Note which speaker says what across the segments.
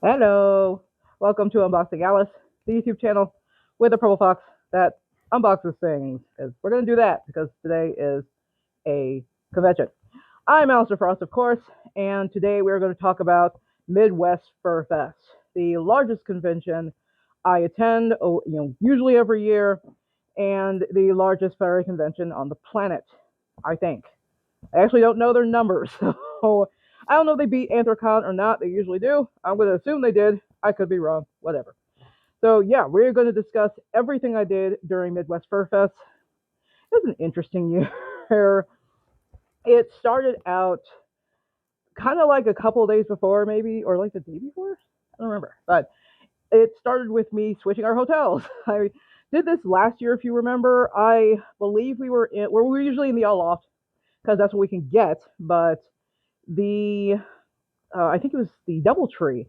Speaker 1: Hello, welcome to Unboxing Alyss, the YouTube channel with a purple fox that unboxes things. Because we're going to do that because today is a convention. I'm Alistair Frost, of course, and today we're going to talk about Midwest Furfest, the largest convention I attend, usually every year, and the largest furry convention on the planet, I think. I actually don't know their numbers, so I don't know if they beat Anthrocon or not. They usually do. I'm going to assume they did. I could be wrong. Whatever. So yeah, we're going to discuss everything I did during Midwest Furfest. It was an interesting year. It started out kind of like a couple of days before, maybe, or like the day before. I don't remember, but it started with me switching our hotels. I did this last year, if you remember. I believe we were usually in the all loft because that's what we can get, but the I think it was the DoubleTree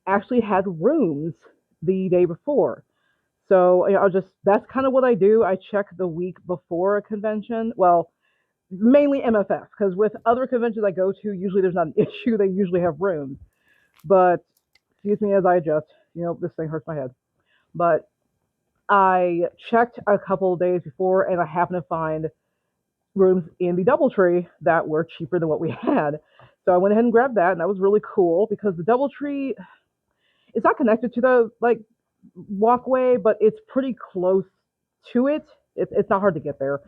Speaker 1: actually had rooms the day before. So I'll just that's kind of what I do. I check the week before a convention. Well, mainly MFF because with other conventions I go to, usually there's not an issue. They usually have rooms. But excuse me as I adjust. This thing hurts my head. But I checked a couple of days before, and I happened to find rooms in the DoubleTree that were cheaper than what we had. So I went ahead and grabbed that, and that was really cool because the DoubleTree it's not connected to the walkway, but it's pretty close to it. It's not hard to get there.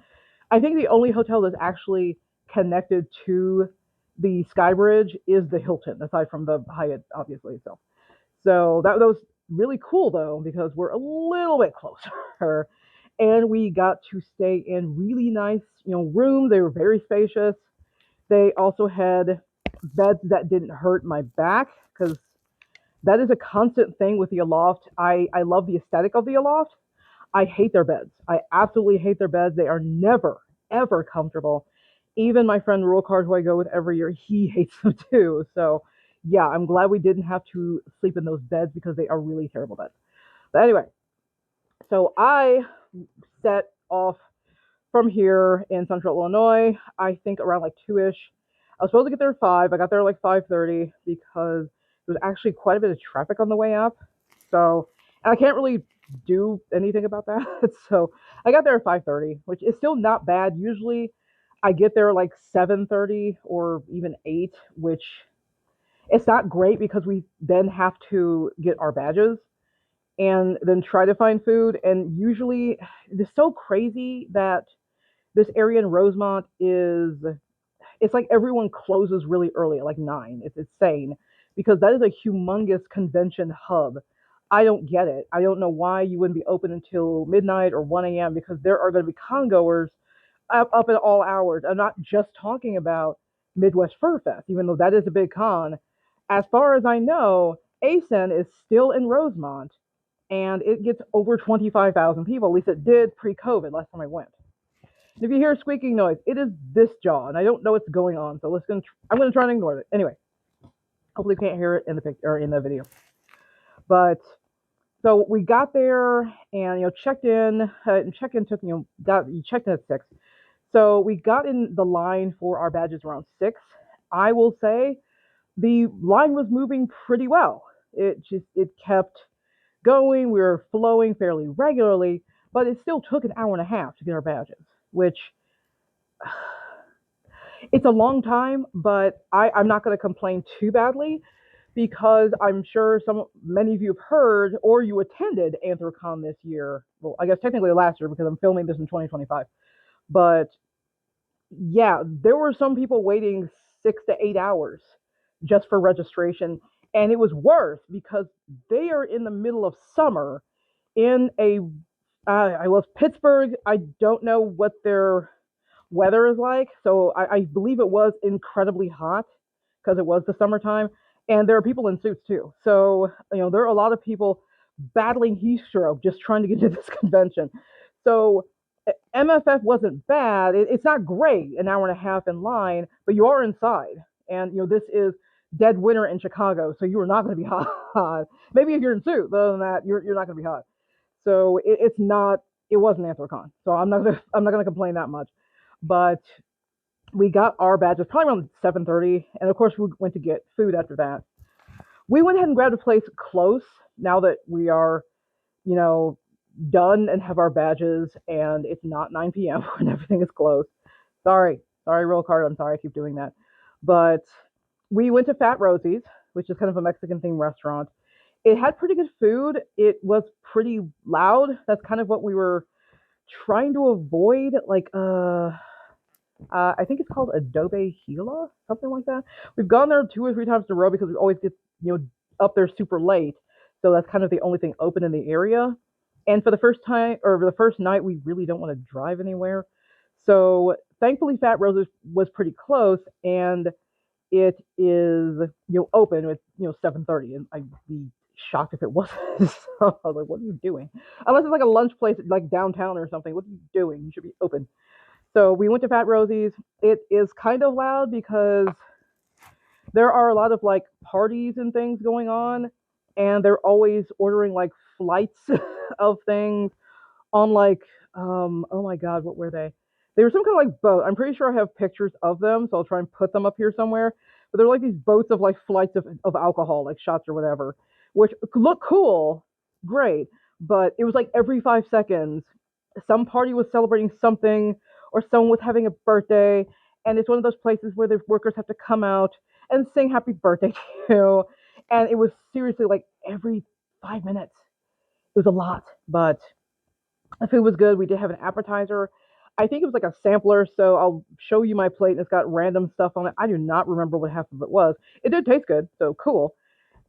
Speaker 1: I think the only hotel that's actually connected to the Sky Bridge is the Hilton, aside from the Hyatt, obviously. So that was really cool though because we're a little bit closer, and we got to stay in really nice, rooms. They were very spacious. They also had beds that didn't hurt my back because that is a constant thing with the Aloft. I love the aesthetic of the Aloft. I hate their beds. I absolutely hate their beds. They are never, ever comfortable. Even my friend Rule Card, who I go with every year, he hates them too. So, yeah, I'm glad we didn't have to sleep in those beds because they are really terrible beds. But anyway, so I set off from here in Central Illinois, I think around like 2-ish. I was supposed to get there at 5. I got there like 5:30 because there was actually quite a bit of traffic on the way up. So, and I can't really do anything about that. So I got there at 5:30, which is still not bad. Usually I get there like 7:30 or even 8, which it's not great because we then have to get our badges and then try to find food. And usually it's so crazy that this area in Rosemont it's like everyone closes really early at like 9. It's insane because that is a humongous convention hub. I don't get it. I don't know why you wouldn't be open until midnight or 1 a.m. because there are going to be congoers up at all hours. I'm not just talking about Midwest Fur Fest, even though that is a big con. As far as I know, ASEN is still in Rosemont, and it gets over 25,000 people. At least it did pre-COVID last time I went. And if you hear a squeaking noise, it is this jaw, and I don't know what's going on. So I'm going to try and ignore it. Anyway, hopefully you can't hear it in the picture or in the video. But so we got there and checked in. And check-in took you checked in at 6. So we got in the line for our badges around 6. I will say the line was moving pretty well. It kept going. We were flowing fairly regularly, but it still took an hour and a half to get our badges, which it's a long time, but I'm not going to complain too badly because I'm sure many of you have heard or you attended Anthrocon this year. Well, I guess technically last year because I'm filming this in 2025. But yeah, there were some people waiting 6 to 8 hours just for registration, and it was worse because they are in the middle of summer in I was Pittsburgh. I don't know what their weather is like. So I believe it was incredibly hot because it was the summertime, and there are people in suits too. So there are a lot of people battling heat stroke just trying to get to this convention. So MFF wasn't bad. It's not great, an hour and a half in line, but you are inside, and this is dead winter in Chicago, so you are not going to be hot. Maybe if you're in suit, but other than that, you're not going to be hot. So it's not. It wasn't Anthrocon, so I'm not gonna complain that much. But we got our badges probably around 7:30, and of course we went to get food after that. We went ahead and grabbed a place close now that we are, you know, done and have our badges and it's not 9 p.m. and everything is closed. Sorry, roll card. I'm sorry I keep doing that. But we went to Fat Rosie's, which is kind of a Mexican themed restaurant. It had pretty good food. It was pretty loud. That's kind of what we were trying to avoid. I think it's called Adobe Gila, something like that. We've gone there 2 or 3 times in a row because we always get up there super late, so that's kind of the only thing open in the area. And for the first time or for the first night, we really don't want to drive anywhere. So thankfully, Fat Roses was pretty close, and it is open at 7:30, and I'd be shocked if it wasn't. So I was like, what are you doing? Unless it's like a lunch place like downtown or something. What are you doing? You should be open. So we went to Fat Rosie's. It is kind of loud because there are a lot of like parties and things going on, and they're always ordering like flights of things on like oh my god, what were they? They were some kind of like boat. I'm pretty sure I have pictures of them, so I'll try and put them up here somewhere. But they're like these boats of like flights of alcohol, like shots or whatever, which look cool, great. But it was like every 5 seconds, some party was celebrating something or someone was having a birthday, and it's one of those places where the workers have to come out and sing happy birthday to you. And it was seriously like every 5 minutes. It was a lot, but the food was good. We did have an appetizer. I think it was like a sampler, so I'll show you my plate and it's got random stuff on it. I do not remember what half of it was. It did taste good, so cool.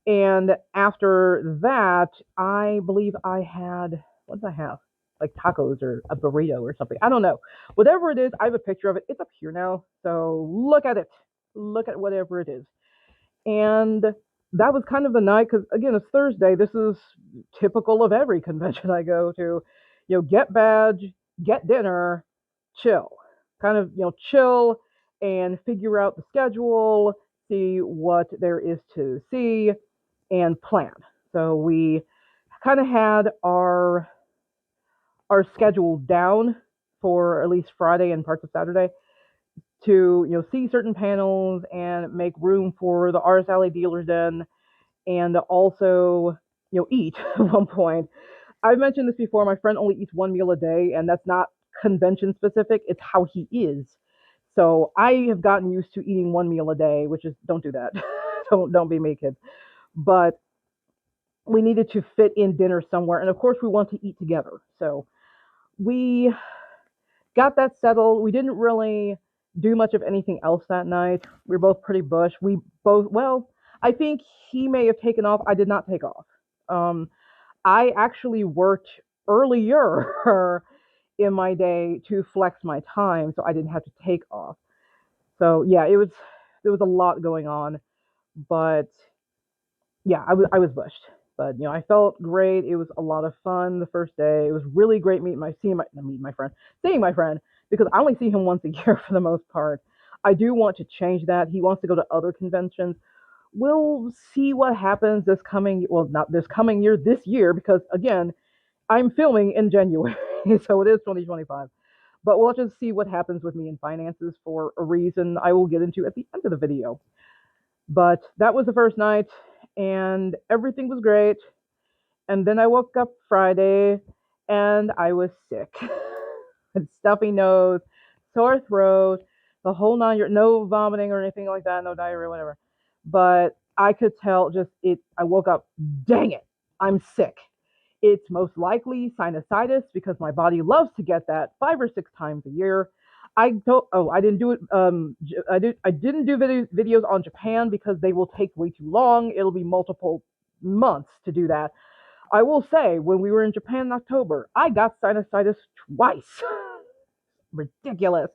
Speaker 1: And after that, I believe I had, what did I have? Like tacos or a burrito or something. I don't know. Whatever it is, I have a picture of it. It's up here now. So look at it. Look at whatever it is. And that was kind of the night because, again, it's Thursday. This is typical of every convention I go to. Get badge, get dinner, chill. Kind of, chill and figure out the schedule, see what there is to see, and plan. So we kind of had our schedule down for at least Friday and parts of Saturday to see certain panels and make room for the Artist Alley dealers in, and also eat at one point. I've mentioned this before. My friend only eats one meal a day, and that's not convention specific. It's how he is. So I have gotten used to eating one meal a day, which is don't do that. don't be me, kids. But we needed to fit in dinner somewhere, and of course we want to eat together. So we got that settled. We didn't really do much of anything else that night. We were both pretty bush. We both, well, I think he may have taken off. I did not take off. I actually worked earlier in my day to flex my time, so I didn't have to take off. So yeah, there was a lot going on, but yeah, I was bushed. But I felt great. It was a lot of fun the first day. It was really great seeing my friend because I only see him once a year for the most part. I do want to change that. He wants to go to other conventions. We'll see what happens not this coming year, this year, because again, I'm filming in January, so it is 2025. But we'll just see what happens with me in finances for a reason I will get into at the end of the video. But that was the first night, and everything was great. And then I woke up Friday, and I was sick. Stuffy nose, sore throat, the whole nine yards, no vomiting or anything like that, no diarrhea, whatever. But I could tell I woke up, dang it, I'm sick. It's most likely sinusitis because my body loves to get that 5 or 6 times a year. I didn't do it. I didn't do videos on Japan because they will take way too long. It'll be multiple months to do that. I will say, when we were in Japan in October, I got sinusitis twice. Ridiculous.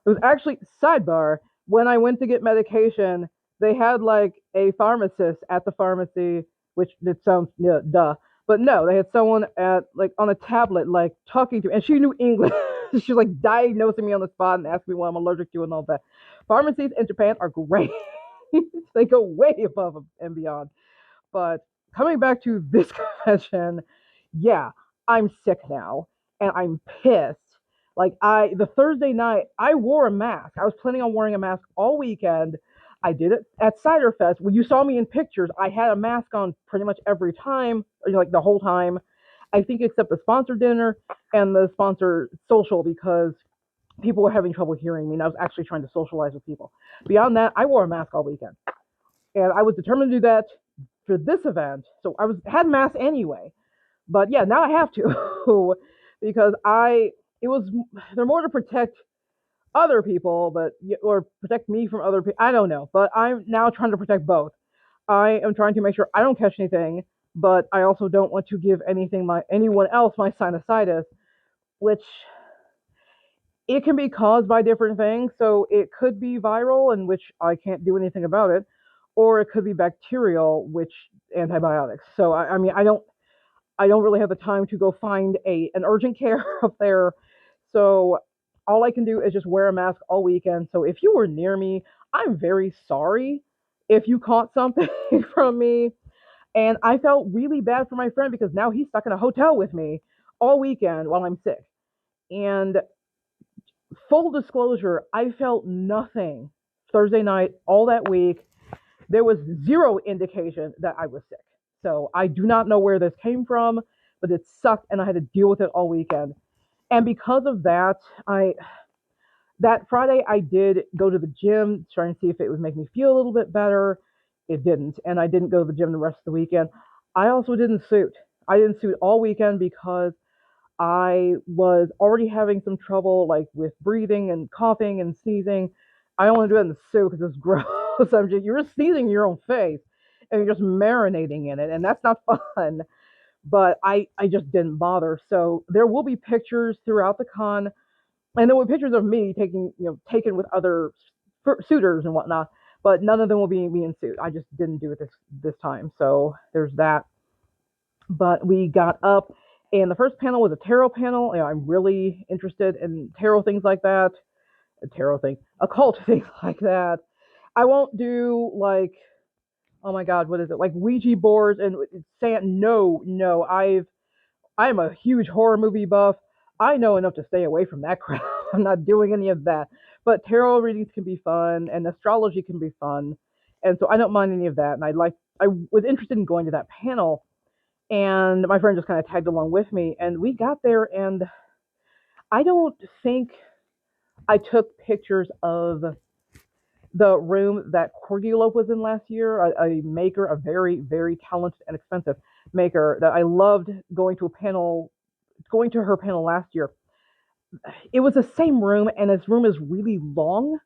Speaker 1: It was actually, sidebar, when I went to get medication, they had like a pharmacist at the pharmacy, which it sounds duh. But no, they had someone at like on a tablet like talking to me, and she knew English. She was like diagnosing me on the spot and asking me what I'm allergic to and all that. Pharmacies in Japan are great. They go way above and beyond. But coming back to this convention, yeah, I'm sick now and I'm pissed. Like the Thursday night, I wore a mask. I was planning on wearing a mask all weekend. I did it at Cider Fest. When you saw me in pictures, I had a mask on pretty much every time, like the whole time. I think except the sponsor dinner and the sponsor social because people were having trouble hearing me and I was actually trying to socialize with people. Beyond that, I wore a mask all weekend. And I was determined to do that for this event. So I had masks anyway. But yeah, now I have to because it was they're more to protect other people, but or protect me from other people. I don't know, but I'm now trying to protect both. I am trying to make sure I don't catch anything, but I also don't want to give anyone else my sinusitis, which it can be caused by different things. So it could be viral, in which I can't do anything about it, or it could be bacterial, which antibiotics. So I mean I don't really have the time to go find an urgent care up there. So all I can do is just wear a mask all weekend. So if you were near me, I'm very sorry if you caught something from me. And I felt really bad for my friend because now he's stuck in a hotel with me all weekend while I'm sick. And full disclosure, I felt nothing Thursday night, all that week. There was zero indication that I was sick. So I do not know where this came from, but it sucked and I had to deal with it all weekend. And because of that, that Friday I did go to the gym trying to see if it would make me feel a little bit better. It didn't, and I didn't go to the gym the rest of the weekend. I also didn't suit. I didn't suit all weekend because I was already having some trouble like with breathing and coughing and sneezing. I don't want to do it in the suit because it's gross. You're just sneezing in your own face and you're just marinating in it, and that's not fun. But I just didn't bother. So there will be pictures throughout the con, and there were pictures of me taken with other suitors and whatnot. But none of them will be me in suit. I just didn't do it this time. So there's that. But we got up, and the first panel was a tarot panel. I'm really interested in tarot things like that. Occult things like that. I won't do like, oh my God, what is it? Like Ouija boards and saying no. I'm a huge horror movie buff. I know enough to stay away from that crap. I'm not doing any of that. But tarot readings can be fun, and astrology can be fun, and so I don't mind any of that. And I was interested in going to that panel, and my friend just kind of tagged along with me, and we got there, and I don't think I took pictures of the room that Corgulo was in last year, a maker, a very, very talented and expensive maker that I loved going to her panel last year. It was the same room, and this room is really long.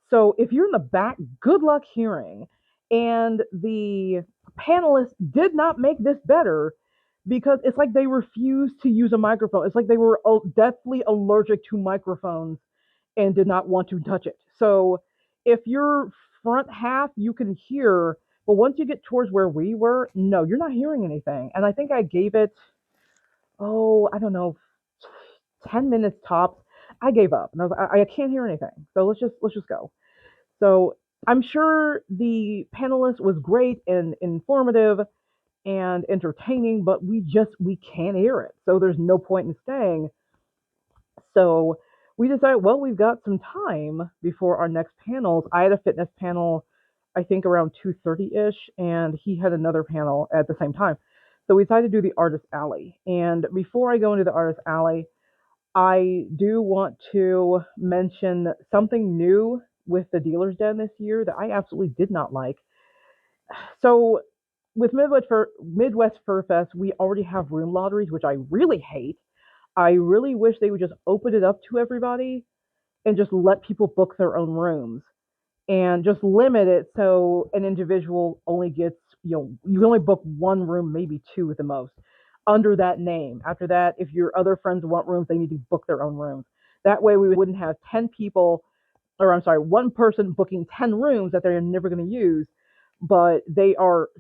Speaker 1: So if you're in the back, good luck hearing. And the panelists did not make this better because it's like they refused to use a microphone. It's like they were deathly allergic to microphones and did not want to touch it. So if you're front half, you can hear, but once you get towards where we were, no, you're not hearing anything. And I think I gave it, I don't know, 10 minutes tops. I gave up and I was I can't hear anything. So let's just go. So I'm sure the panelist was great and informative and entertaining, but we can't hear it. So there's no point in staying. So we decided, well, we've got some time before our next panels. I had a fitness panel, I think around 2:30-ish, and he had another panel at the same time. So we decided to do the Artist Alley. And before I go into the Artist Alley, I do want to mention something new with the Dealer's Den this year that I absolutely did not like. So with Midwest Furfest, we already have room lotteries, which I really hate. I really wish they would just open it up to everybody and just let people book their own rooms and just limit it so an individual only gets, you can only book one room, maybe two at the most, under that name. After that, if your other friends want rooms, they need to book their own rooms. That way we wouldn't have 10 people, or I'm sorry, one person booking 10 rooms that they're never going to use, but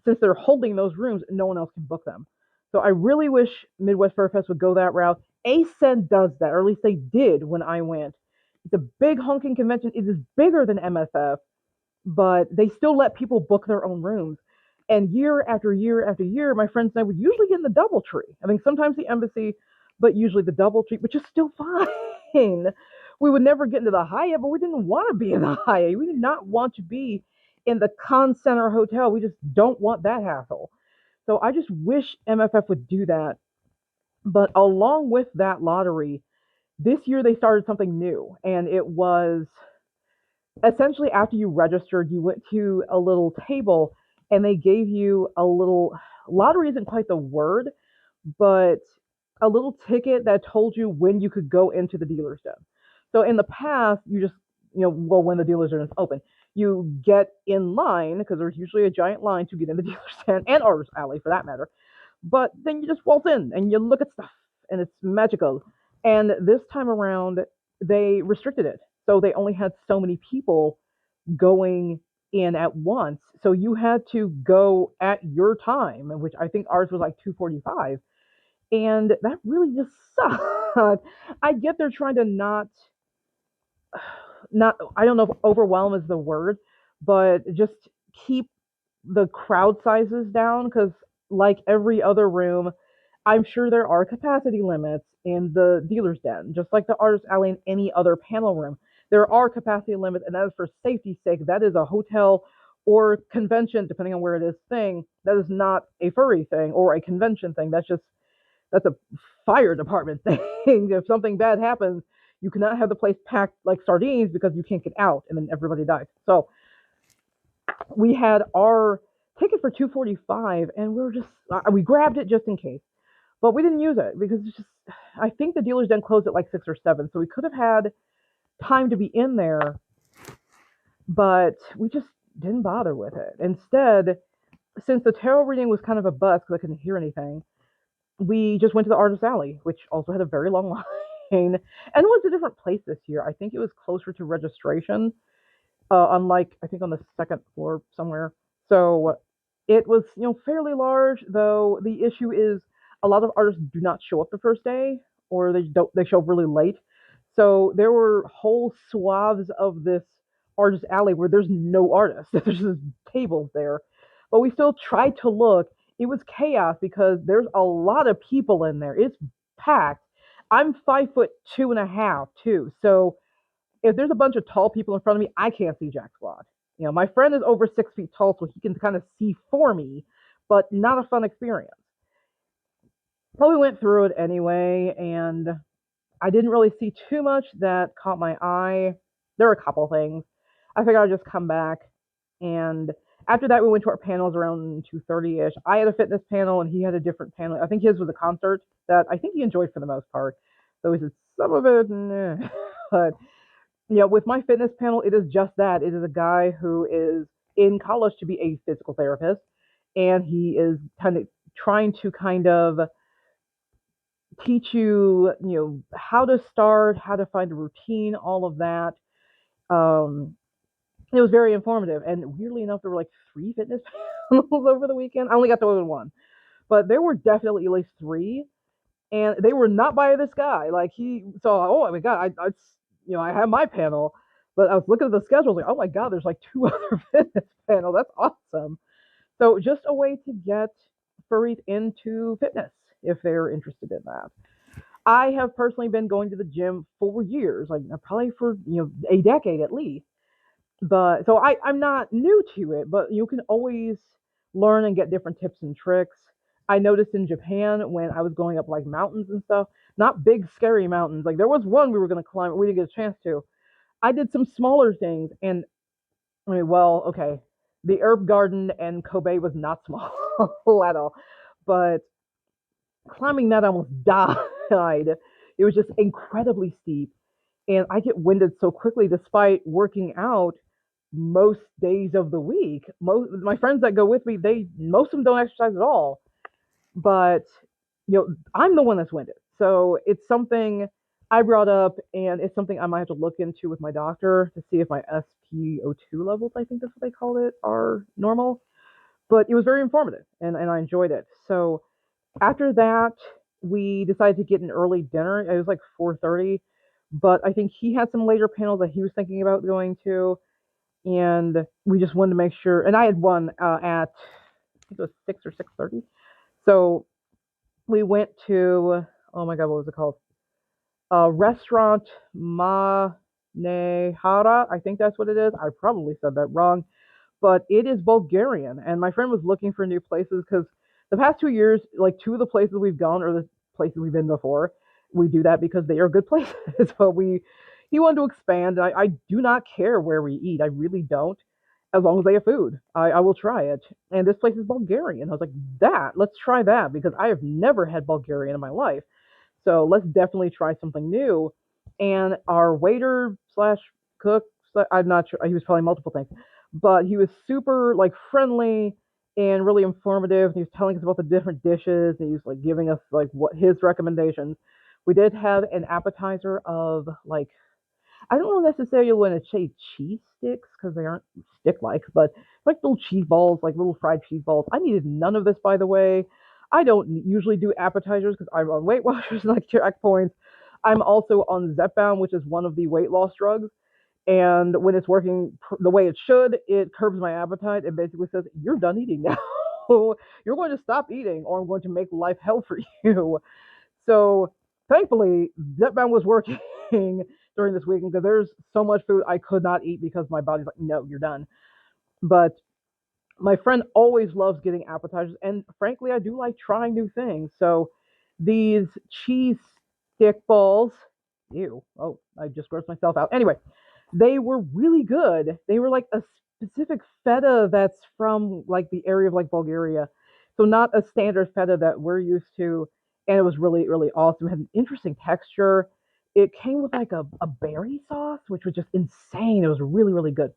Speaker 1: since they're holding those rooms, no one else can book them. So I really wish Midwest Furfest would go that route. ACEN does that, or at least they did when I went. It's a big honking convention. It is bigger than MFF, but they still let people book their own rooms. And year after year after year, my friends and I would usually get in the DoubleTree. I mean, sometimes the Embassy, but usually the DoubleTree, which is still fine. We would never get into the Hyatt, but we didn't want to be in the Hyatt. We did not want to be in the Con Center Hotel. We just don't want that hassle. So I just wish MFF would do that. But along with that lottery, this year they started something new, and it was essentially after you registered, you went to a little table and they gave you a little lottery isn't quite the word, but a little ticket that told you when you could go into the dealer's den. So in the past, you just, well, when the dealer's den is open, you get in line because there's usually a giant line to get in the dealer's den and artist alley for that matter. But then you just waltz in and you look at stuff and it's magical. And this time around, they restricted it. So they only had so many people going in at once. So you had to go at your time, which I think ours was like 2:45. And that really just sucked. I get they're trying to not I don't know if overwhelm is the word, but just keep the crowd sizes down because like every other room, I'm sure there are capacity limits in the dealer's den, just like the artist alley in any other panel room. There are capacity limits, and that is for safety's sake. That is a hotel or convention, depending on where it is, thing. That is not a furry thing or a convention thing. That's a fire department thing. If something bad happens, you cannot have the place packed like sardines because you can't get out, and then everybody dies. So we had our ticket for 2:45, and we grabbed it just in case, but we didn't use it because it's just I think the dealers then closed at like 6 or 7, so we could have had time to be in there, but we just didn't bother with it. Instead, since the tarot reading was kind of a bust because I couldn't hear anything, we just went to the artist alley, which also had a very long line, and it was a different place this year. I think it was closer to registration, unlike I think on the second floor somewhere. So it was fairly large, though the issue is a lot of artists do not show up the first day, or they show up really late. So there were whole swaths of this artist alley where there's no artists. There's just tables there. But we still tried to look. It was chaos because there's a lot of people in there. It's packed. I'm 5'2.5" too. So if there's a bunch of tall people in front of me, I can't see jack squat. My friend is over 6 feet tall, so he can kind of see for me, but not a fun experience. But we went through it anyway, and I didn't really see too much that caught my eye. There were a couple things. I figured I'd just come back, and after that, we went to our panels around 2:30ish. I had a fitness panel, and he had a different panel. I think his was a concert that I think he enjoyed for the most part. Though he said some of it, nah. But with my fitness panel, it is just that. It is a guy who is in college to be a physical therapist, and he is trying to teach you, how to start, how to find a routine, all of that. It was very informative, and weirdly enough, there were like 3 fitness panels over the weekend. I only got to go to one, but there were definitely at least 3, and they were not by this guy. Like oh my god, I have my panel, but I was looking at the schedule, like, oh my god, there's like 2 other fitness panels. That's awesome. So just a way to get furries into fitness if they're interested in that. I have personally been going to the gym for years, like probably for a decade at least. But so I'm not new to it, but you can always learn and get different tips and tricks. I noticed in Japan when I was going up like mountains and stuff, not big scary mountains. Like there was one we were going to climb, we didn't get a chance to. I did some smaller things, and I mean, well, okay, the herb garden and Kobe was not small at all, but climbing that I almost died. It was just incredibly steep, and I get winded so quickly despite working out most days of the week. Most my friends that go with me, most of them don't exercise at all. But I'm the one that's winded. So it's something I brought up, and it's something I might have to look into with my doctor to see if my SpO2 levels, I think that's what they called it, are normal. But it was very informative, and I enjoyed it. So after that, we decided to get an early dinner. It was like 4:30, but I think he had some later panels that he was thinking about going to, and we just wanted to make sure. And I had one at I think it was 6 or 6:30. So we went to, oh my god, what was it called? Restaurant Manehara. I think that's what it is. I probably said that wrong, but it is Bulgarian. And my friend was looking for new places because the past 2 years, like two of the places we've gone are the places we've been before. We do that because they are good places. But he wanted to expand. And I do not care where we eat. I really don't. As long as they have food, I will try it. And this place is Bulgarian. I was like, let's try that because I have never had Bulgarian in my life. So let's definitely try something new. And our waiter slash cook, I'm not sure, he was probably multiple things, but he was super like friendly and really informative. He was telling us about the different dishes. And he was like giving us like what his recommendations. We did have an appetizer of like I don't know necessarily want to say cheese sticks because they aren't stick-like, but like little cheese balls, like little fried cheese balls. I needed none of this, by the way. I don't usually do appetizers because I'm on Weight Watchers and like checkpoints. I'm also on Zepbound, which is one of the weight loss drugs. And when it's working the way it should, it curbs my appetite and basically says, "You're done eating now. You're going to stop eating, or I'm going to make life hell for you." So thankfully, Zepbound was working during this weekend because there's so much food I could not eat because my body's like, no, you're done. But my friend always loves getting appetizers, and frankly, I do like trying new things. So these cheese stick balls, ew, oh, I just grossed myself out. Anyway, they were really good. They were like a specific feta that's from like the area of like Bulgaria. So not a standard feta that we're used to. And it was really, really awesome. It had an interesting texture. It came with like a berry sauce, which was just insane. It was really, really good.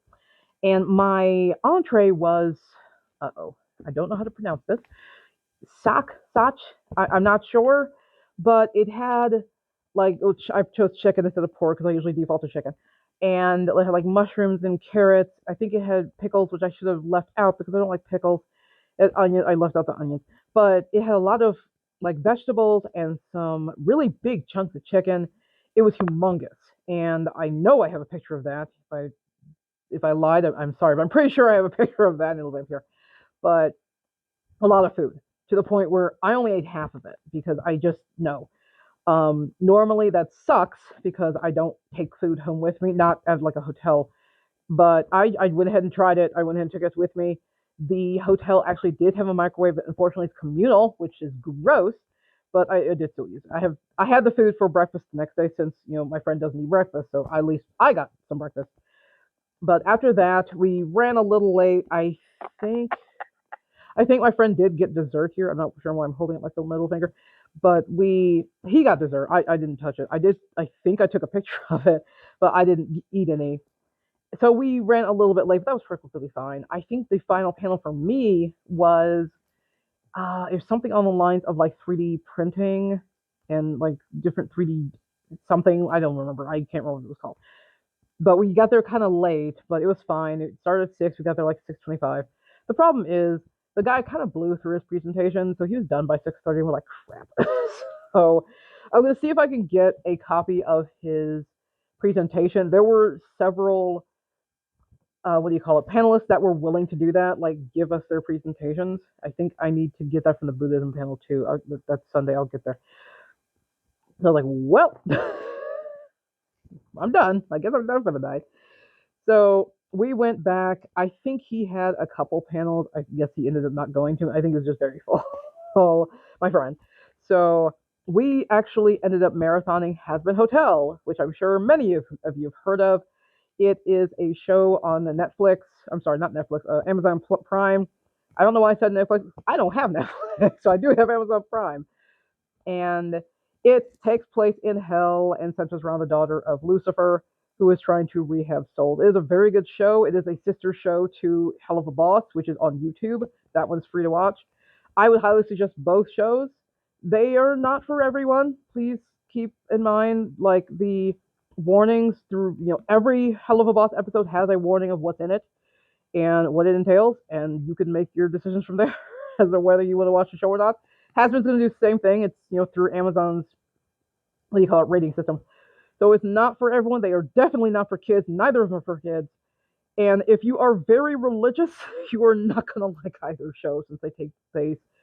Speaker 1: And my entree was, I don't know how to pronounce this. Sach. I'm not sure, but it had like I chose chicken instead of pork because I usually default to chicken, and it had like mushrooms and carrots. I think it had pickles, which I should have left out because I don't like pickles. And onion, I left out the onions, but it had a lot of like vegetables and some really big chunks of chicken. It was humongous, and I know I have a picture of that. If I lied, I'm sorry, but I'm pretty sure I have a picture of that in a little bit here. But a lot of food to the point where I only ate half of it because I just know. Normally that sucks because I don't take food home with me, not at like a hotel. But I went ahead and tried it. I went ahead and took it with me. The hotel actually did have a microwave, but unfortunately it's communal, which is gross. But I did still use it. I had the food for breakfast the next day since my friend doesn't eat breakfast, so at least I got some breakfast. But after that, we ran a little late. Think I think my friend did get dessert here. I'm not sure why I'm holding up my middle finger, but he got dessert. I didn't touch it. I think I took a picture of it, but I didn't eat any. So we ran a little bit late, but that was perfectly fine. I think the final panel for me was it was something on the lines of like 3D printing and like different 3D something. I don't remember. I can't remember what it was called. But we got there kind of late, but it was fine. It started at 6. We got there like 6:25. The problem is the guy kind of blew through his presentation, so he was done by 6:30. And we're like, crap. So I'm gonna see if I can get a copy of his presentation. There were several, what do you call it, panelists that were willing to do that, like give us their presentations. I think I need to get that from the Buddhism panel too. That's Sunday. I'll get there. So I was like, well, I'm done. I guess I'm done for the night. So we went back. I think he had a couple panels. I guess he ended up not going to. I think it was just very full. So my friend. So we actually ended up marathoning Hazbin Hotel, which I'm sure many of you have heard of. It is a show on the Netflix. I'm sorry, not Netflix. Amazon Prime. I don't know why I said Netflix. I don't have Netflix, so I do have Amazon Prime. And it takes place in hell and centers around the daughter of Lucifer, who is trying to rehab soul. It is a very good show. It is a sister show to Hell of a Boss, which is on YouTube. That one's free to watch. I would highly suggest both shows. They are not for everyone. Please keep in mind, like the warnings through, every Hell of a Boss episode has a warning of what's in it and what it entails, and you can make your decisions from there as to whether you want to watch the show or not. Hasbin's going to do the same thing. It's through Amazon's rating system. So it's not for everyone. They are definitely not for kids. Neither of them are for kids. And if you are very religious, you are not going to like either show since they take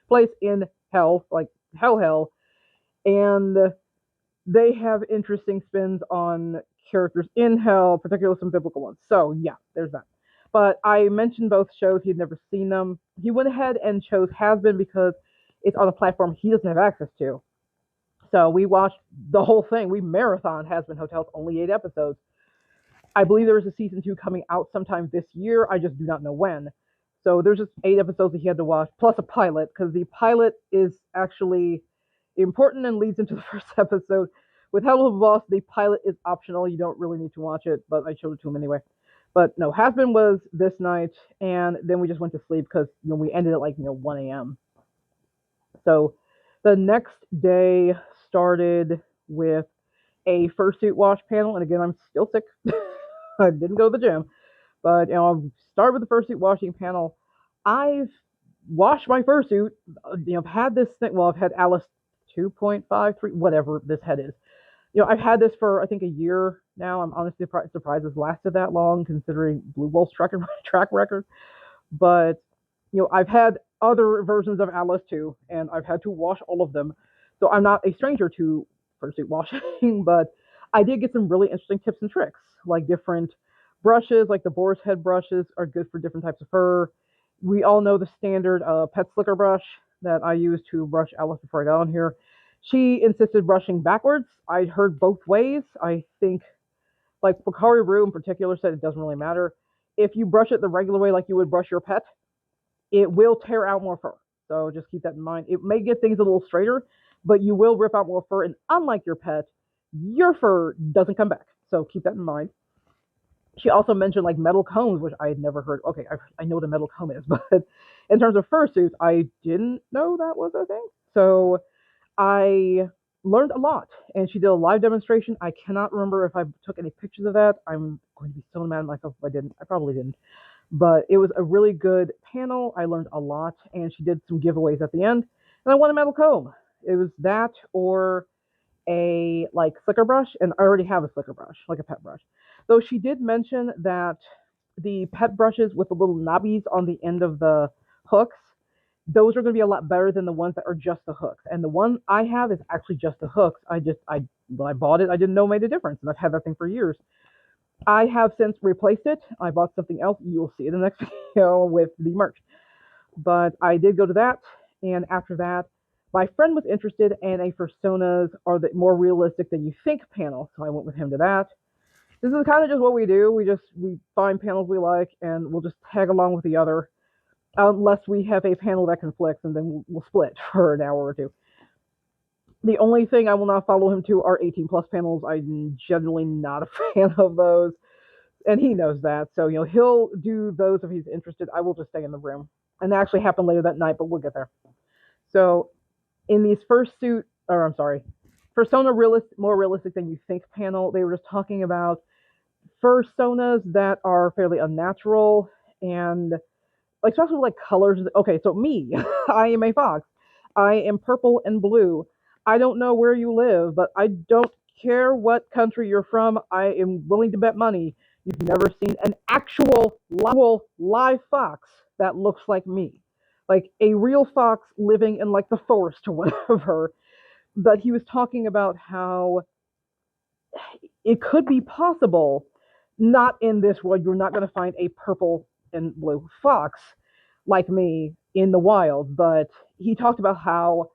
Speaker 1: place in hell, like hell. And they have interesting spins on characters in hell, particularly some biblical ones. So yeah, there's that. But I mentioned both shows. He had never seen them. He went ahead and chose Has Been because it's on a platform he doesn't have access to. So we watched the whole thing. We marathon Has Been Hotel. It's only 8 episodes. I believe there is a season 2 coming out sometime this year. I just do not know when. So there's just 8 episodes that he had to watch, plus a pilot, because the pilot is actually important and leads into the first episode. With Hello Boss, the pilot is optional. You don't really need to watch it, but I showed it to him anyway. But no, Has Been was this night, and then we just went to sleep because we ended at like 1 a.m. So the next day started with a fursuit wash panel, and again, I'm still sick. I didn't go to the gym, but I'll start with the fursuit washing panel. I've washed my fursuit. I've had this thing. Well, I've had Alyss 2.53, whatever this head is. I've had this for I think a year now. I'm honestly surprised it's lasted that long, considering Blue Wolf's track record. But I've had other versions of Alyss too, and I've had to wash all of them. So I'm not a stranger to fursuit washing, but I did get some really interesting tips and tricks, like different brushes, like the boar's head brushes are good for different types of fur. We all know the standard pet slicker brush that I used to brush Alyss before I got on here. She insisted brushing backwards. I heard both ways. I think, like Bakari Rue in particular said, it doesn't really matter. If you brush it the regular way, like you would brush your pet, it will tear out more fur. So just keep that in mind. It may get things a little straighter, but you will rip out more fur. And unlike your pet, your fur doesn't come back. So keep that in mind. She also mentioned like metal combs, which I had never heard. Okay, I know what a metal comb is, but in terms of fursuits, I didn't know that was a thing. So I learned a lot, and she did a live demonstration. I cannot remember if I took any pictures of that. I'm going to be so mad at myself if I didn't. I probably didn't. But it was a really good panel. I learned a lot, and she did some giveaways at the end. And I won a metal comb. It was that or a like slicker brush, and I already have a slicker brush, like a pet brush. Though she did mention that the pet brushes with the little knobbies on the end of the hooks, those are going to be a lot better than the ones that are just the hooks. And the one I have is actually just the hooks. When I bought it, I didn't know it made a difference, and I've had that thing for years. I have since replaced it. I bought something else. You'll see it in the next video with the merch. But I did go to that, and after that, my friend was interested in a Personas Are the More Realistic Than You Think panel, so I went with him to that. This is kind of just what we do. We find panels we like, and we'll just tag along with the other, unless we have a panel that conflicts, and then we'll split for an hour or two. The only thing I will not follow him to are 18 plus panels. I'm generally not a fan of those, and he knows that. So he'll do those if he's interested. I will just stay in the room, and that actually happened later that night, but we'll get there. So in these Persona More Realistic Than You Think panel, they were just talking about fursonas that are fairly unnatural, and like especially like colors. Okay, so me, I am a fox. I am purple and blue. I don't know where you live, but I don't care what country you're from. I am willing to bet money you've never seen an actual live fox that looks like me. Like a real fox living in like the forest or whatever. But he was talking about how it could be possible, not in this world, you're not going to find a purple and blue fox like me in the wild, but he talked about how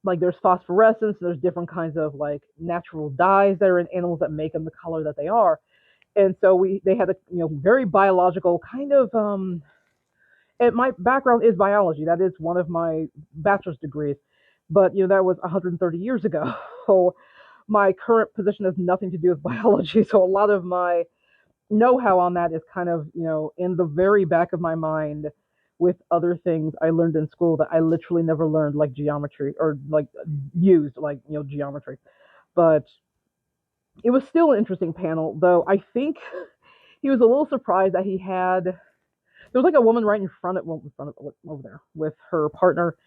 Speaker 1: like there's phosphorescence, there's different kinds of like natural dyes that are in animals that make them the color that they are. And so they had a very biological kind of and my background is biology. That is one of my bachelor's degrees. But that was 130 years ago. So my current position has nothing to do with biology. So a lot of my know-how on that is kind of, in the very back of my mind with other things I learned in school that I literally never learned, like geometry or like used, like, geometry. But it was still an interesting panel, though I think he was a little surprised that there was like a woman right in front of over there with her partner,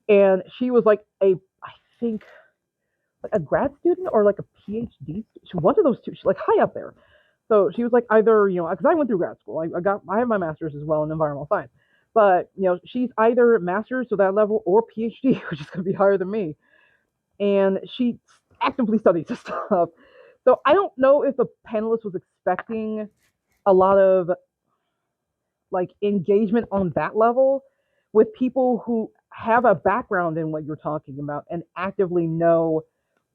Speaker 1: and she was like I think like a grad student or like a PhD. One of those two. She's like high up there. So she was like either, because I went through grad school. I have my master's as well in environmental science. But, she's either master's to that level or PhD, which is going to be higher than me. And she actively studies this stuff. So I don't know if the panelist was expecting a lot of like engagement on that level with people who have a background in what you're talking about and actively know,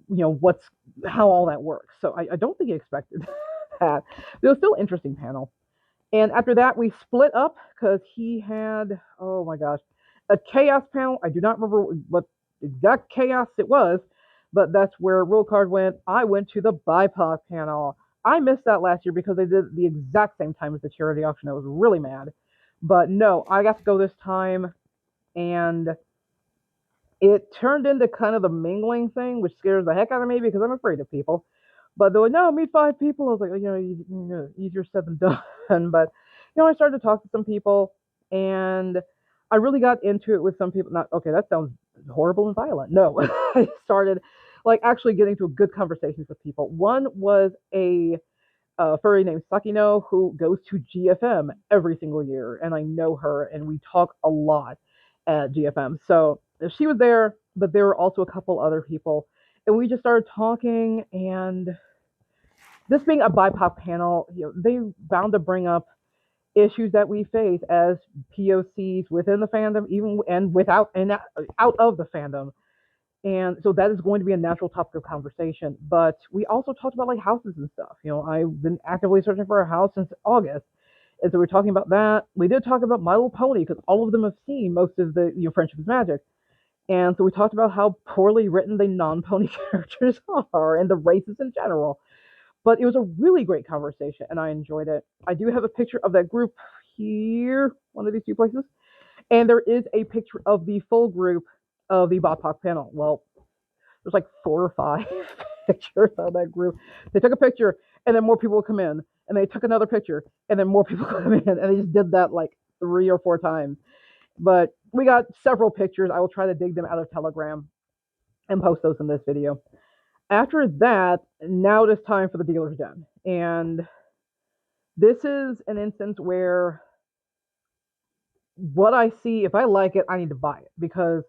Speaker 1: what's how all that works. So I don't think he expected that. But it was still an interesting panel. And after that, we split up because he had, oh my gosh, a chaos panel. I do not remember what exact chaos it was, but that's where Rule Card went. I went to the BIPOC panel. I missed that last year because they did it the exact same time as the charity auction. I was really mad. But no, I got to go this time, and it turned into kind of the mingling thing, which scares the heck out of me because I'm afraid of people. But they were like, no, meet 5 people. I was like, easier said than done. But, I started to talk to some people, and I really got into it with some people. Not, okay, that sounds horrible and violent. No, I started like actually getting to good conversations with people. One was a furry named Sakino who goes to GFM every single year, and I know her, and we talk a lot at GFM. So she was there, but there were also a couple other people, and we just started talking. And this being a BIPOC panel, they bound to bring up issues that we face as POCs within the fandom, even and without and out of the fandom. And so that is going to be a natural topic of conversation. But we also talked about like houses and stuff. I've been actively searching for a house since August. And so we're talking about that. We did talk about My Little Pony because all of them have seen most of the Friendship is Magic. And so we talked about how poorly written the non-pony characters are and the races in general. But it was a really great conversation and I enjoyed it. I do have a picture of that group here, one of these two places. And there is a picture of the full group of the BIPOC panel. Well, there's like 4 or 5 pictures of that group. They took a picture, and then more people would come in, and they took another picture, and then more people come in, and they just did that like 3 or 4 times. But we got several pictures. I will try to dig them out of Telegram and post those in this video. After that, now it is time for the dealer's den. And this is an instance where what I see, if I like it, I need to buy it because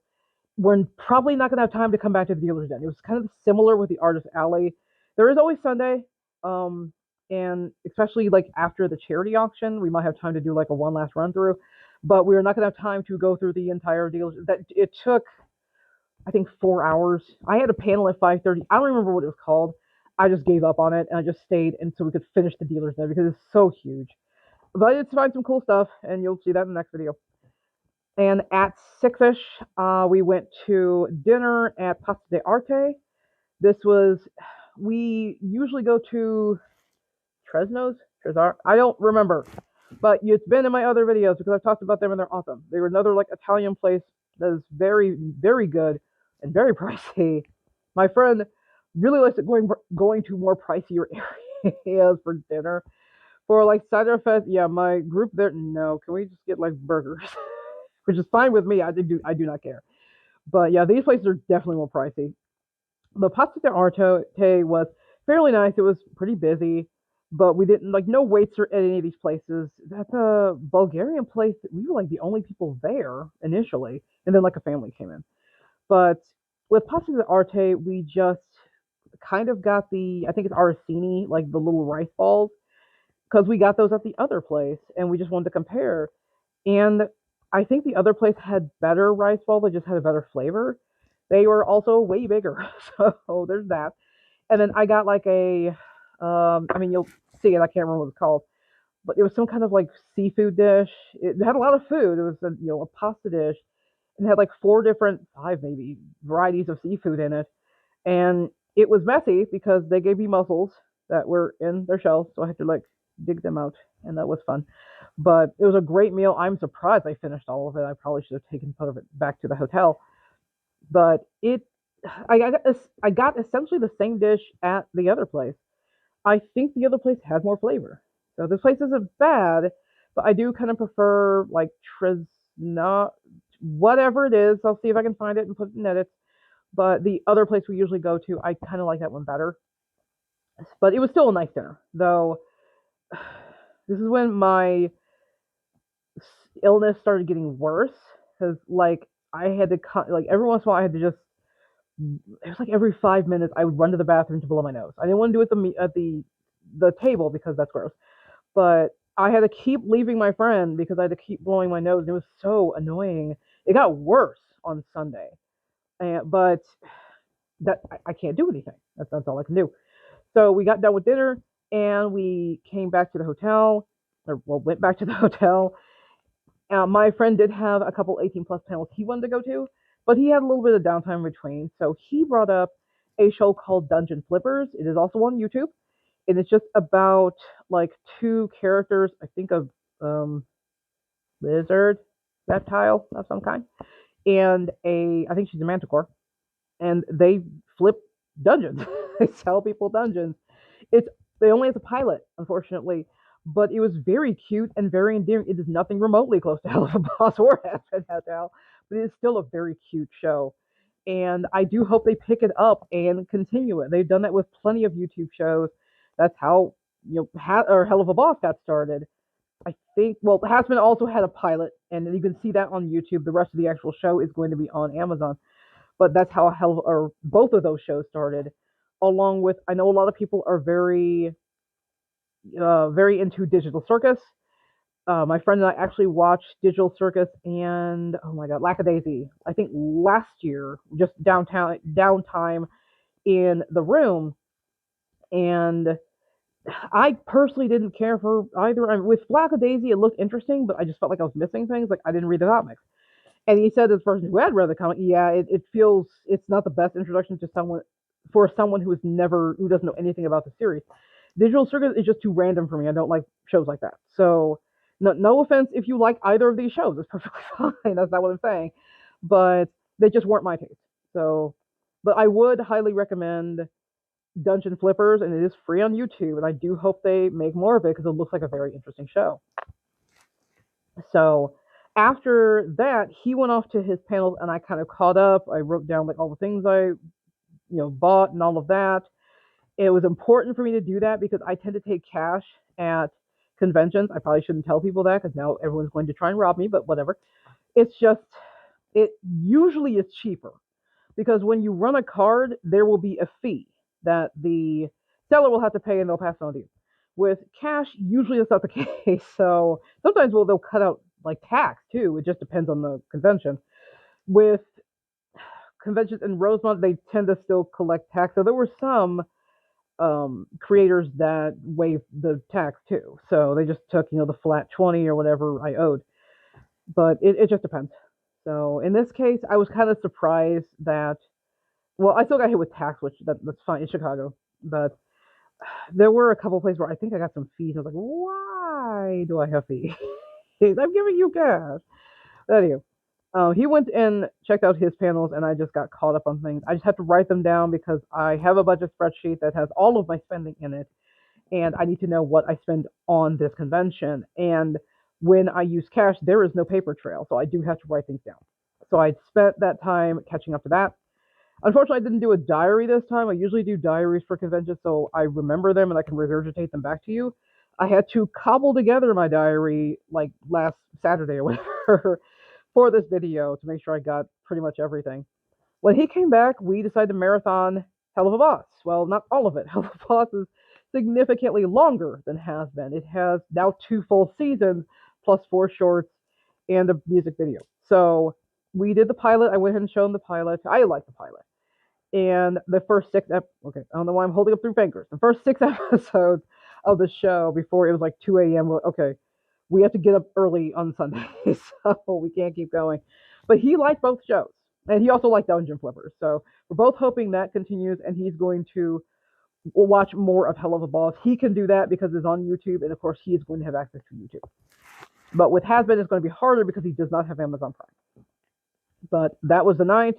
Speaker 1: we're probably not going to have time to come back to the dealer's den. It was kind of similar with the Artist Alley. There is always Sunday, and especially like after the charity auction, we might have time to do like a one last run through, but we're not going to have time to go through the entire dealer's. That it took, I think, 4 hours. I had a panel at 5:30. I don't remember what it was called. I just gave up on it and I just stayed, and so we could finish the dealer's den because it's so huge. But I did find some cool stuff, and you'll see that in the next video. And at 6ish, we went to dinner at Pasta de Arte. This was, we usually go to Tresno's? I don't remember. But it's been in my other videos because I've talked about them and they're awesome. They were another like Italian place that is very, very good and very pricey. My friend really likes it going to more pricier areas for dinner. For like Cider Fest, yeah, my group there, no, can we just get like burgers? Which is fine with me. I do not care. But yeah, these places are definitely more pricey. The Pasta de Arte was fairly nice. It was pretty busy, but we didn't like no waits at any of these places. That's a Bulgarian place. We were like the only people there initially, and then like a family came in. But with Pasta de Arte, we just kind of got I think it's arancini, like the little rice balls, because we got those at the other place, and we just wanted to compare. And I think the other place had better rice balls. They just had a better flavor. They were also way bigger. So there's that. And then I got like you'll see it. I can't remember what it's called. But it was some kind of like seafood dish. It had a lot of food. It was a pasta dish. And it had like 5 maybe, varieties of seafood in it. And it was messy because they gave me mussels that were in their shells. So I had to like dig them out. And that was fun. But it was a great meal. I'm surprised I finished all of it. I probably should have taken part of it back to the hotel. But I got essentially the same dish at the other place. I think the other place had more flavor. So this place isn't bad, but I do kind of prefer like Tresna, whatever it is. I'll see if I can find it and put it in edits. But the other place we usually go to, I kind of like that one better. But it was still a nice dinner, though. This is when my illness started getting worse because like I had to like every once in a while I had to just, it was like every 5 minutes I would run to the bathroom to blow my nose. I didn't want to do it at the table because that's gross, but I had to keep leaving my friend because I had to keep blowing my nose. It was so annoying. It got worse on Sunday, but that I can't do anything. That's all I can do. So we got done with dinner and we came back to the hotel, or well, went back to the hotel. My friend did have a couple 18 plus panels he wanted to go to, but he had a little bit of downtime in between. So he brought up a show called Dungeon Flippers. It is also on YouTube, and it's just about like two characters. I think of um, lizard, reptile of some kind, and I think she's a manticore, and they flip dungeons. They sell people dungeons. It's They only has a pilot, unfortunately, but it was very cute and very endearing. It is nothing remotely close to Hell of a Boss or Aspen Hotel, but it is still a very cute show. And I do hope they pick it up and continue it. They've done that with plenty of YouTube shows. That's how Hell of a Boss got started. I think. Well, Hasman also had a pilot, and you can see that on YouTube. The rest of the actual show is going to be on Amazon, but that's how both of those shows started. Along with, I know a lot of people are very into Digital Circus. My friend and I actually watched Digital Circus and oh my god, Lackadaisy. I think last year, just downtime in the room, and I personally didn't care for either. With Lackadaisy, it looked interesting, but I just felt like I was missing things. Like I didn't read the comics. And he said, as a person who had read the comic, yeah, it feels it's not the best introduction to someone who doesn't know anything about the series. Digital Circus is just too random for me. I don't like shows like that. So, no offense if you like either of these shows, it's perfectly fine. That's not what I'm saying, but they just weren't my taste. So, but I would highly recommend Dungeon Flippers, and it is free on YouTube. And I do hope they make more of it because it looks like a very interesting show. So after that, he went off to his panels, and I kind of caught up. I wrote down like all the things I bought and all of that. It was important for me to do that because I tend to take cash at conventions. I probably shouldn't tell people that because now everyone's going to try and rob me, but whatever. It's just, it usually is cheaper because when you run a card, there will be a fee that the seller will have to pay and they'll pass it on to you. With cash, usually that's not the case. So sometimes they'll cut out like tax too. It just depends on the convention. With conventions in Rosemont, they tend to still collect tax. So there were some creators that waived the tax too. So they just took the flat 20 or whatever I owed. But it just depends. So in this case, I was kind of surprised that. Well, I still got hit with tax, which that's fine in Chicago. But there were a couple places where I think I got some fees. I was like, why do I have fees? I'm giving you cash. Anyway, he went and checked out his panels, and I just got caught up on things. I just have to write them down because I have a budget spreadsheet that has all of my spending in it, and I need to know what I spend on this convention. And when I use cash, there is no paper trail, so I do have to write things down. So I spent that time catching up to that. Unfortunately, I didn't do a diary this time. I usually do diaries for conventions, so I remember them and I can regurgitate them back to you. I had to cobble together my diary like last Saturday or whatever for this video to make sure I got pretty much everything. When he came back, we decided to marathon Hell of a Boss. Well, not all of it. Hell of a Boss is significantly longer than has been. It has now 2 full seasons plus 4 shorts and a music video. So we did the pilot. I went ahead and showed him the pilot. I like the pilot. And the first 6 okay, I don't know why I'm holding up 3 fingers. The first 6 episodes of the show before it was like 2 a.m. Okay, we have to get up early on Sunday, so we can't keep going. But he liked both shows, and he also liked Dungeon Flippers. So we're both hoping that continues, and he's going to watch more of Hell of a Boss. He can do that because it's on YouTube, and of course he is going to have access to YouTube. But with Hasbin, it's going to be harder because he does not have Amazon Prime. But that was the night.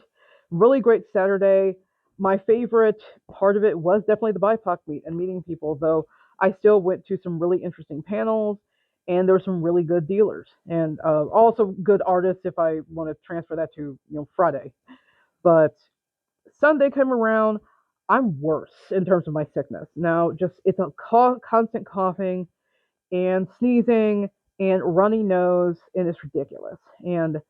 Speaker 1: Really great Saturday. My favorite part of it was definitely the BIPOC meet and meeting people, though I still went to some really interesting panels, and there were some really good dealers, and also good artists if I want to transfer that to Friday. But Sunday came around, I'm worse in terms of my sickness. Now, just it's a constant coughing and sneezing and runny nose, and it's ridiculous. And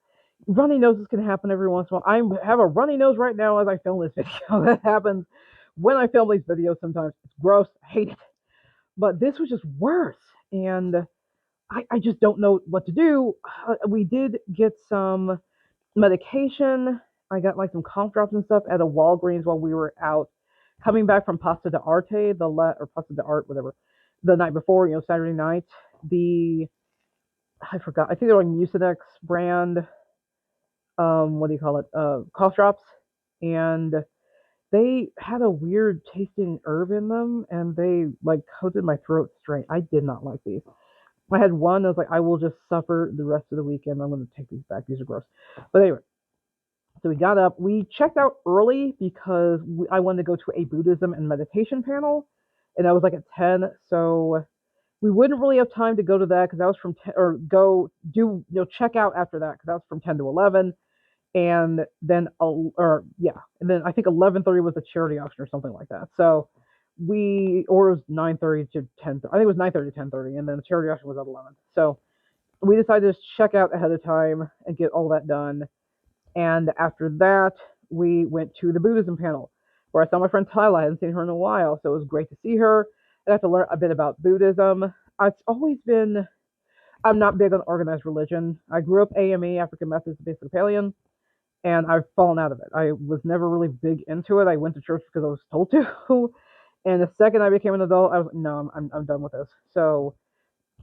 Speaker 1: runny noses can happen every once in a while. I have a runny nose right now as I film this video. That happens when I film these videos sometimes. It's gross. I hate it. But this was just worse. And I just don't know what to do. We did get some medication. I got like some cough drops and stuff at a Walgreens while we were out coming back from Pasta de Arte, or Pasta de Art, whatever, the night before, Saturday night. The I forgot. I think they're like Mucinex brand. What do you call it? Cough drops, and they had a weird tasting herb in them, and they like coated my throat straight. I did not like these. I had one. I was like, I will just suffer the rest of the weekend. I'm going to take these back. These are gross. But anyway, so we got up. We checked out early because I wanted to go to a Buddhism and meditation panel, and that was like at 10. So we wouldn't really have time to go to that because that was from 10, or go do check out after that because that was from 10 to 11, and then and then I think 11:30 was the charity auction or something like that. So or it was 9:30 to 10. I think it was 9:30 to 10:30, and then the charity auction was at 11. So we decided to just check out ahead of time and get all that done. And after that, we went to the Buddhism panel where I saw my friend Tyla. I hadn't seen her in a while, so it was great to see her. I got to learn a bit about Buddhism. I'm not big on organized religion. I grew up AME, African Methodist Episcopalian, and I've fallen out of it. I was never really big into it. I went to church because I was told to. And the second I became an adult, I was like, no, I'm done with this. So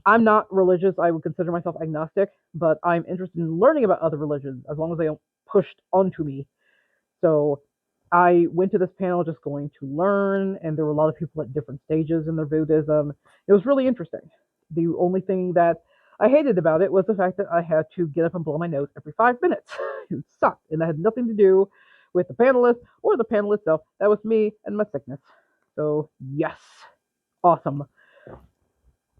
Speaker 1: I'm not religious. I would consider myself agnostic, but I'm interested in learning about other religions as long as they don't push onto me. So I went to this panel just going to learn, and there were a lot of people at different stages in their Buddhism. It was really interesting. The only thing that I hated about it was the fact that I had to get up and blow my nose every 5 minutes. It sucked, and that had nothing to do with the panelists or the panel itself. That was me and my sickness. So yes, awesome.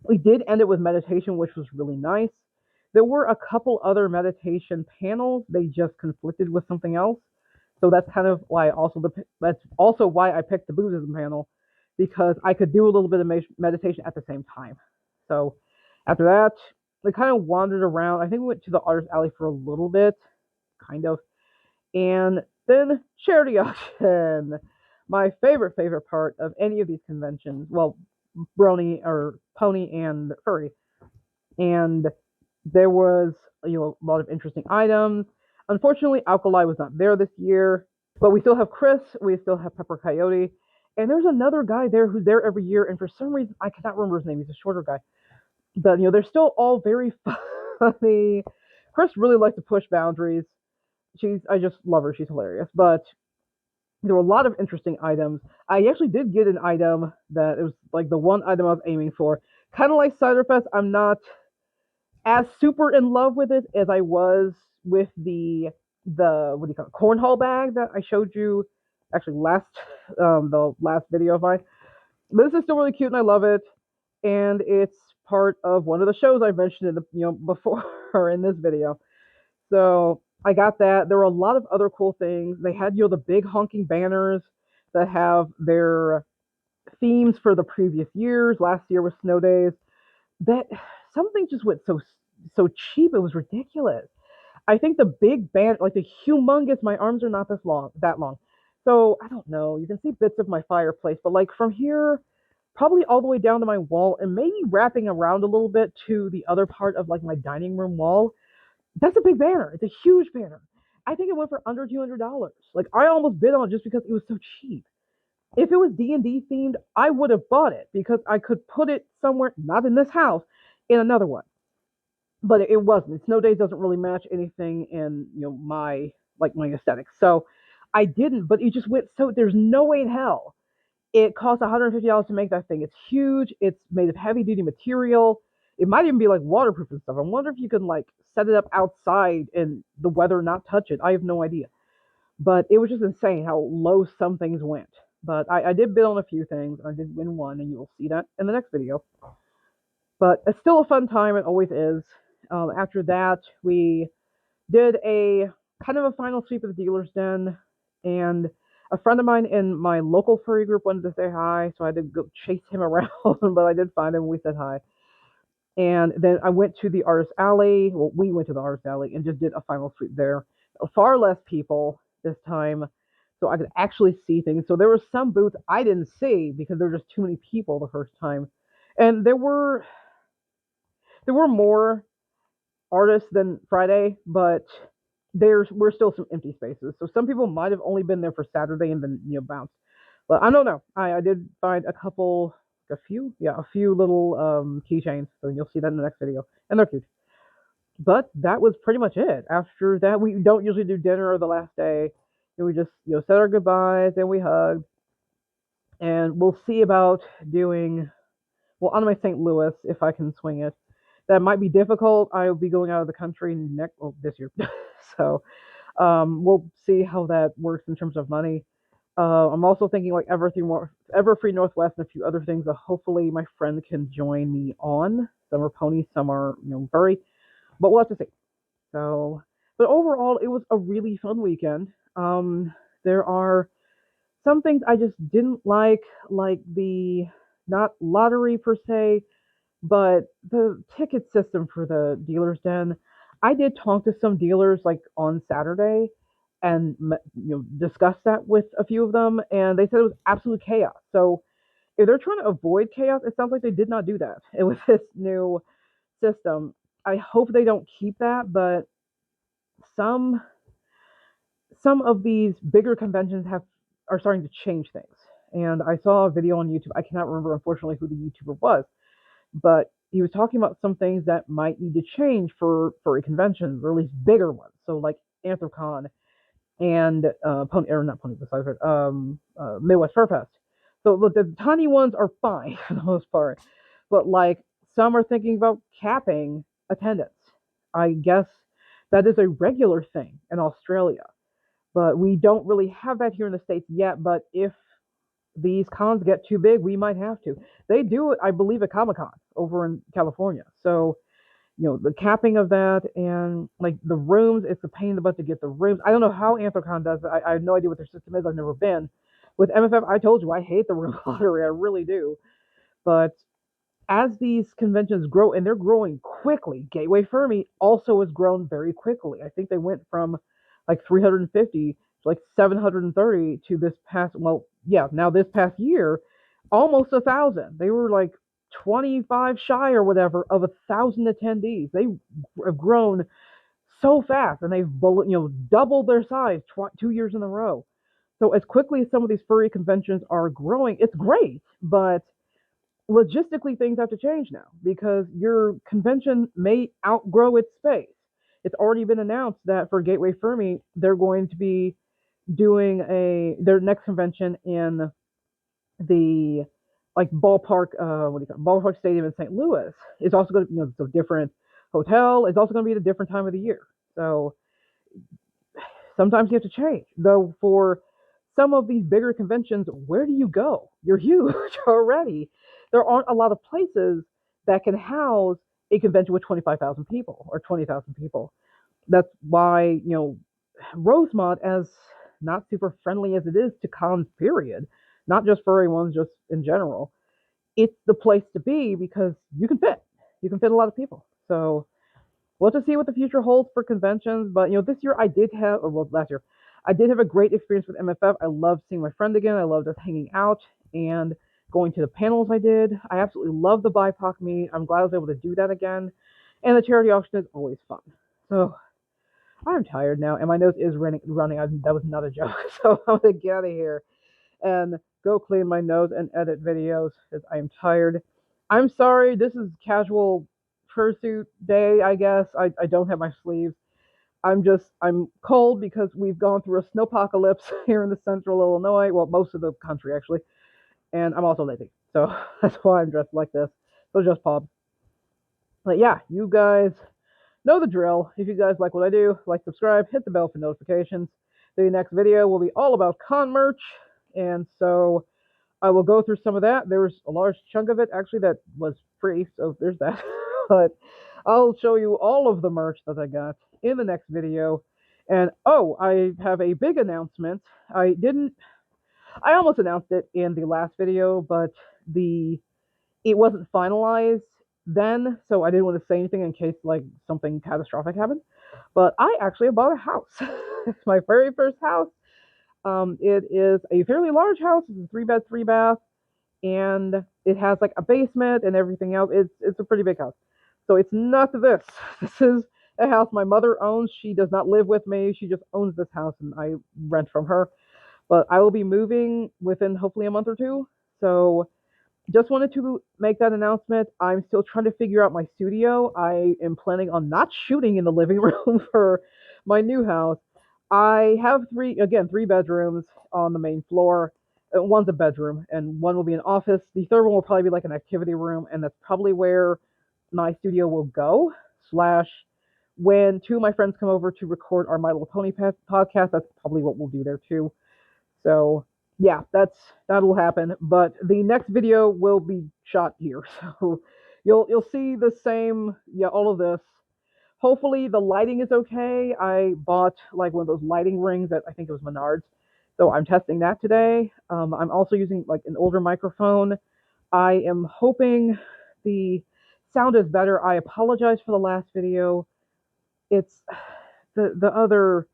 Speaker 1: We did end it with meditation, which was really nice. There were a couple other meditation panels. They just conflicted with something else. So that's kind of why that's also why I picked the Buddhism panel, because I could do a little bit of meditation at the same time. So after that, we kind of wandered around. I think we went to the Artist Alley for a little bit, kind of. And then charity auction. My favorite part of any of these conventions, well, Brony or Pony and Furry. And there was a lot of interesting items. Unfortunately, Alkali was not there this year, but we still have Chris, we still have Pepper Coyote, and there's another guy there who's there every year, and for some reason I cannot remember his name. He's a shorter guy, but they're still all very funny. Chris really likes to push boundaries. I just love her. She's hilarious. But there were a lot of interesting items. I actually did get an item that it was like the one item I was aiming for. Kind of like Ciderfest, I'm not as super in love with it as I was with the what do you call it, cornhole bag that I showed you actually the last video of mine. This is still really cute and I love it, and it's part of one of the shows I mentioned in the before in this video. So I got that. There were a lot of other cool things. They had the big honking banners that have their themes for the previous years. Last year was Snow Days. That something just went so cheap. It was ridiculous. I think the big banner, like the humongous, my arms are not that long. So I don't know. You can see bits of my fireplace, but like from here, probably all the way down to my wall, and maybe wrapping around a little bit to the other part of like my dining room wall. That's a big banner. It's a huge banner. I think it went for under $200. Like I almost bid on it just because it was so cheap. If it was D&D themed, I would have bought it because I could put it somewhere, not in this house, in another one. But it wasn't. Snow Days doesn't really match anything in my aesthetics. So I didn't, but it just went so there's no way in hell. It costs $150 to make that thing. It's huge. It's made of heavy duty material. It might even be like waterproof and stuff. I wonder if you can like set it up outside and the weather not touch it. I have no idea. But it was just insane how low some things went. But I did bid on a few things. I did win one, and you will see that in the next video. But it's still a fun time. It always is. After that, we did a kind of a final sweep of the dealer's den, and a friend of mine in my local furry group wanted to say hi, so I did go chase him around, but I did find him. We said hi. And then I went to the Artist Alley. Well, we went to the Artist Alley and just did a final sweep there. Far less people this time, so I could actually see things. So there were some booths I didn't see because there were just too many people the first time. And there were there were more artists than Friday, but we're still some empty spaces. So some people might have only been there for Saturday and then bounced. But I don't know. I did find a few little keychains. So you'll see that in the next video, and they're cute. But that was pretty much it. After that, we don't usually do dinner the last day. And we just said our goodbyes and we hugged. And we'll see about doing on my St. Louis if I can swing it. That might be difficult. I'll be going out of the country this year. So we'll see how that works in terms of money. I'm also thinking like Everfree Northwest and a few other things that hopefully my friend can join me on. Some are ponies, some are furry, but we'll have to see. So, but overall, it was a really fun weekend. There are some things I just didn't like the not lottery per se, but the ticket system for the dealer's den. I did talk to some dealers like on Saturday and discuss that with a few of them, and they said it was absolute chaos. So if they're trying to avoid chaos, it sounds like they did not do that. And with this new system, I hope they don't keep that. But some of these bigger conventions are starting to change things. And I saw a video on YouTube. I cannot remember, unfortunately, who the YouTuber was, but he was talking about some things that might need to change for furry conventions, or at least bigger ones. So like Anthrocon and Midwest Furfest. So look, the tiny ones are fine for the most part, but like some are thinking about capping attendance. I guess that is a regular thing in Australia, but we don't really have that here in the States yet. But if these cons get too big, we might have to. They do it, I believe, at Comic-Con over in California. So the capping of that, and like the rooms, it's a pain in the butt to get the rooms. I don't know how Anthrocon does it. I have no idea what their system is. I've never been. With MFF, I told you I hate the room lottery. I really do. But as these conventions grow, and they're growing quickly, Gateway Fermi also has grown very quickly. I think they went from like 350 to like 730 to now this past year, almost 1,000. They were like 25 shy or whatever of 1,000 attendees. They have grown so fast, and they've doubled their size 2 years in a row. So as quickly as some of these furry conventions are growing, it's great, but logistically things have to change now because your convention may outgrow its space. It's already been announced that for Gateway Fermi, they're going to be doing their next convention in the ballpark, ballpark stadium in St. Louis. It's also going to it's a different hotel. It's also going to be at a different time of the year. So sometimes you have to change. Though for some of these bigger conventions, where do you go? You're huge already. There aren't a lot of places that can house a convention with 25,000 people or 20,000 people. That's why, Rosemont, as not super friendly as it is to cons, period, not just furry ones, just in general, it's the place to be because you can fit. You can fit a lot of people. So we'll have to see what the future holds for conventions. But this year last year, I did have a great experience with MFF. I loved seeing my friend again. I loved us hanging out and going to the panels I did. I absolutely love the BIPOC meet. I'm glad I was able to do that again. And the charity auction is always fun. So I'm tired now, and my nose is running. That was not a joke. So I'm going to get out of here and go clean my nose and edit videos because I am tired. I'm sorry. This is casual fursuit day, I guess. I don't have my sleeves. I'm cold because we've gone through a snowpocalypse here in the central Illinois. Well, most of the country, actually. And I'm also lazy. So that's why I'm dressed like this. So just pop. But yeah, you guys know the drill. If you guys like what I do, like, subscribe, hit the bell for notifications. The next video will be all about con merch. And so I will go through some of that. There was a large chunk of it, actually, that was free. So there's that. But I'll show you all of the merch that I got in the next video. And I have a big announcement. I almost announced it in the last video, but it wasn't finalized then, so I didn't want to say anything in case something catastrophic happened. But I actually bought a house. It's my very first house. It is a fairly large house. It's a 3-bed, 3-bath, and it has a basement and everything else. It's a pretty big house. So it's not this. This is a house my mother owns. She does not live with me. She just owns this house and I rent from her. But I will be moving within hopefully a month or two. So just wanted to make that announcement. I'm still trying to figure out my studio. I am planning on not shooting in the living room for my new house. I have three bedrooms on the main floor. One's a bedroom, and one will be an office. The third one will probably be like an activity room, and that's probably where my studio will go. Slash, when two of my friends come over to record our My Little Pony podcast, that's probably what we'll do there too. So yeah, that'll happen. But the next video will be shot here, so you'll see the same, yeah, all of this. Hopefully the lighting is okay. I bought like one of those lighting rings that I think it was Menards, so I'm testing that today. I'm also using like an older microphone. I am hoping the sound is better. I apologize for the last video. It's the other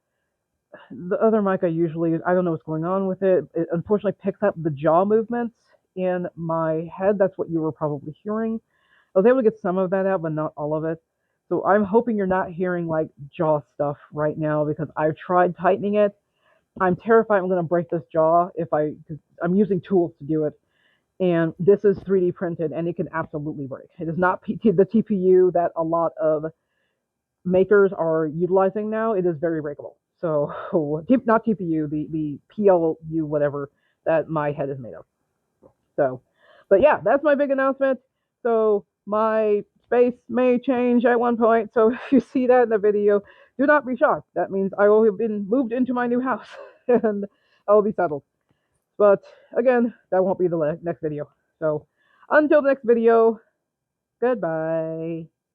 Speaker 1: mic I usually use, I don't know what's going on with it. It unfortunately picks up the jaw movements in my head. That's what you were probably hearing. I was able to get some of that out, but not all of it. So I'm hoping you're not hearing like jaw stuff right now because I've tried tightening it. I'm terrified I'm going to break this jaw because I'm using tools to do it. And this is 3D printed and it can absolutely break. It is not the TPU that a lot of makers are utilizing now. It is very breakable. So not TPU, the PLU whatever that my head is made of. So, but yeah, that's my big announcement. So my space may change at one point. So if you see that in the video, do not be shocked. That means I will have been moved into my new house and I will be settled. But again, that won't be the next video. So until the next video, goodbye.